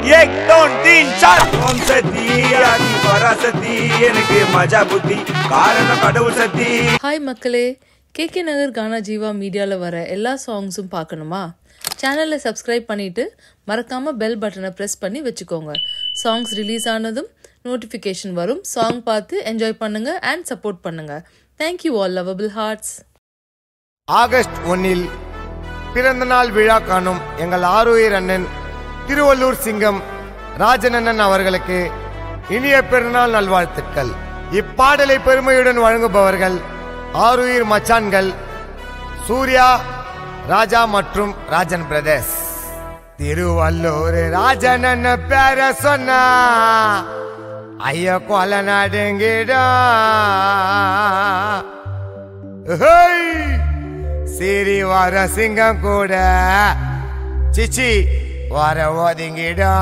एक दोन तीन चार ओम सती आदि परासती எனக்கு மஜா புத்தி காரண கடவுள் சக்தி. ஹாய் மக்களே, கேகே நகர் கானா ஜீவா மீடியால வர எல்லா சாங்ஸும் பார்க்கணுமா? சேனலை சப்ஸ்கிரைப் பண்ணிட்டு மறக்காம பெல் பட்டனை பிரஸ் பண்ணி வச்சுக்கோங்க. சாங்ஸ் ரிலீஸ் ஆனதும் நோட்டிஃபிகேஷன் வரும். சாங் பார்த்து என்ஜாய் பண்ணுங்க அண்ட் சப்போர்ட் பண்ணுங்க. Thank you all lovable hearts. August 1 பிறந்த நாள் விழா காணும் எங்கள் ஆருயிர் அண்ணன் திருவள்ளூர் சிங்கம் ராஜன் அண்ணன் அவர்களுக்கு இனிய பிறந்தநாள் நல்வாழ்த்துக்கள். இப்பாடலை பெருமையுடன் வழங்குபவர்கள் ஆருயிர் மச்சான்கள் சூர்யா, ராஜா மற்றும் ராஜன் பிரதர்ஸ். திருவள்ளூர் ராஜன் அண்ணன் பேர சொன்னா ஐயா கொல நடுங்கிடா. சீரி வர சிங்கம் கூட சிச்சி வர ஒதுங்கிடா.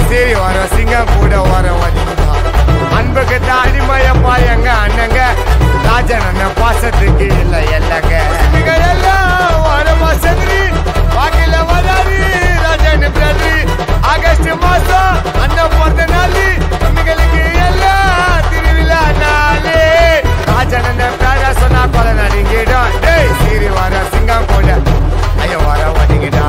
சரி வர சிங்கம் கூட வர வதிங்கா. அன்புக்கு அடிமையப்பா எங்க அண்ணங்க ராஜன் அண்ணன் பாசத்துக்கு இல்லை எல்லங்க. எல்லாம் வரமா சந்திரி வாக்கில வராது ராஜன் பிரதி. ஆகஸ்ட் மாசம் அண்ணன் பிறந்த நாள் நம்மளுக்கு எல்லாம் திருவிழா நாளே. ராஜன் அண்ணன் பேர சொன்னா கொலை நடுங்கிடும். டேய் சரி வர சிங்கம் கூட ஐயோ வர வதிங்கடா.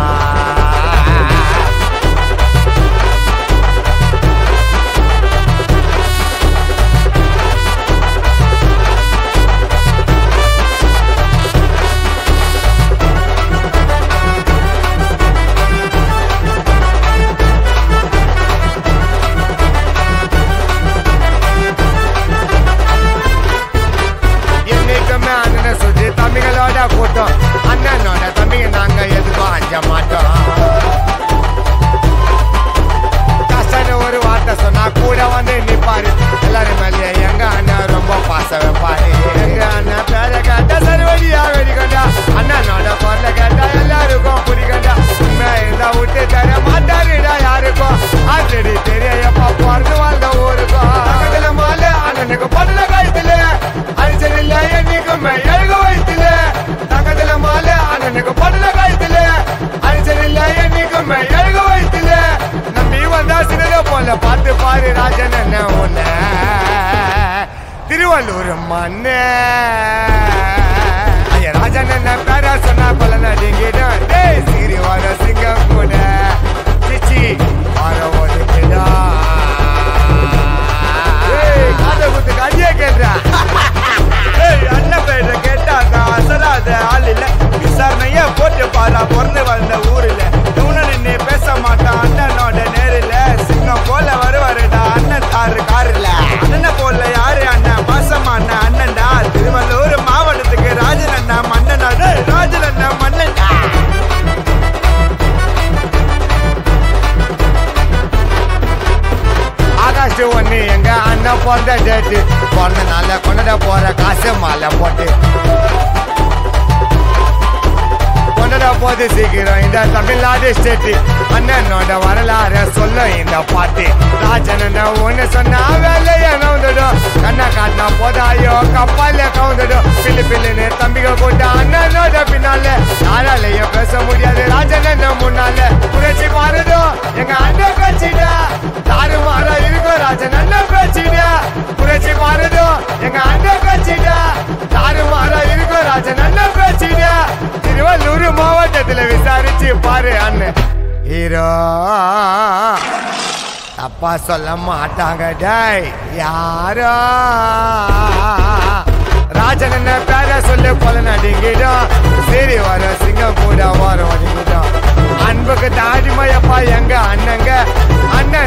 தம்பிகளோட கூட்டம் அண்ணனோட தம்பிங்க நாங்க எதுக்கும் அஞ்ச மாட்டோம். கஷ்டம் ஒரு வார்த்தை சொன்னா கூட வந்து நிப்பாரு. எல்லாரும் மேலே எங்க அண்ணன் ரொம்ப பாசம் வைப்பாரு. எங்க அண்ணன் பேர கேட்டா சர்வடியா வெடிக்கண்டா. அண்ணனோட பொருள கேட்டா எல்லாருக்கும் பிடிக்கண்டா. உண்மை இருந்தா விட்டு தர மாட்டாருடா யாருக்கும். ஆல்ரெடி தெரிய எப்பா பிறந்து வாழ்ந்த ஊருக்கும். பக்கத்துல மாலை அண்ணனுக்கு பொருள கழுத்துல அழிச்சல் இல்ல என்னைக்குமே எழுக வைத்துல. தங்கத்துல மாலை அண்ணனுக்கு பொருள கழுத்துல அழிச்சல் இல்ல என்னைக்குமே எழுக வைத்துல. நம்பி வந்தா சிறத போல பார்த்து பாரு ராஜன் என்ன ஒண்ண திருவள்ளூர் மண்ண. ஐயா ராஜன் என்ன பேர சொன்னா கொல நடுங்கிடும். டேய் சீரி வர சிங்கம் கூட சிச்சி வர ஒதுங்கிடா. காதை குத்துக்கு அடியே கேட்றா. அண்ணன் பேர கேட்டாக்கா அசராத ஆள் இல்ல. விசாரணைய போட்டு பாரா பிறந்து வந்த ஊர்ல. இவனு நின்று பேச மாட்டான் அண்ணனோட நேரில். சிங்கம் போல வருவாருடா அண்ணன் தாரு காருல. அண்ணன் போல யாரு அண்ணன் பாசமான அண்ணன்டா. திருவள்ளூர் மாவட்டத்துக்கு ராஜன் அண்ணா மன்னனாடு. ராஜன் அண்ணா மன்னன்டா. ஆகஸ்ட் 1 எங்க அண்ணன் பிறந்த டேட்டு. பிறந்த நாள கொண்டாட போற காசு மாலை போட்டு கொண்டாட போது சீக்கிரம் இந்த தமிழ்நாடு ஸ்டேட்டு. அண்ணனோட வரலாறு சொல்ல இந்த பாட்டு. ராஜன் ஒண்ணு சொன்னா வேலைய நவுந்துடும். கண்ணா காட்டினா போதாயோ கப்பால கவுந்துடும். பில்லு பில்லுன்னு தம்பிகள் போட்டு அண்ணனோட பின்னால யாராலையும் பேச முடியாது ராஜன் முன்னால. புரட்சி மாறுடும் எங்க அண்ணன் கட்சிடா. தாறு மாறா இருக்கும் ராஜன் அண்ணன் பேச்சிடா. புரட்சி மாறுடும் எங்க அண்ணன் கட்சிடா. தாறு மாறா இருக்கும் ராஜன் அண்ணன் பேச்சிடா. திருவள்ளூர் மாவட்டத்துல விசாரிச்சு பாரு அண்ணன் ஹீரோ. தப்பா சொல்ல மாட்டாங்க டேய் யாரோ. ராஜன் என்ன பேர சொல்லு கொல நடுங்கிடும். சரி வர சிங்கம் கூட வர ஒதுங்கிடும். அன்புக்கு தாடிமையப்பா எங்க அண்ணங்க அண்ணன்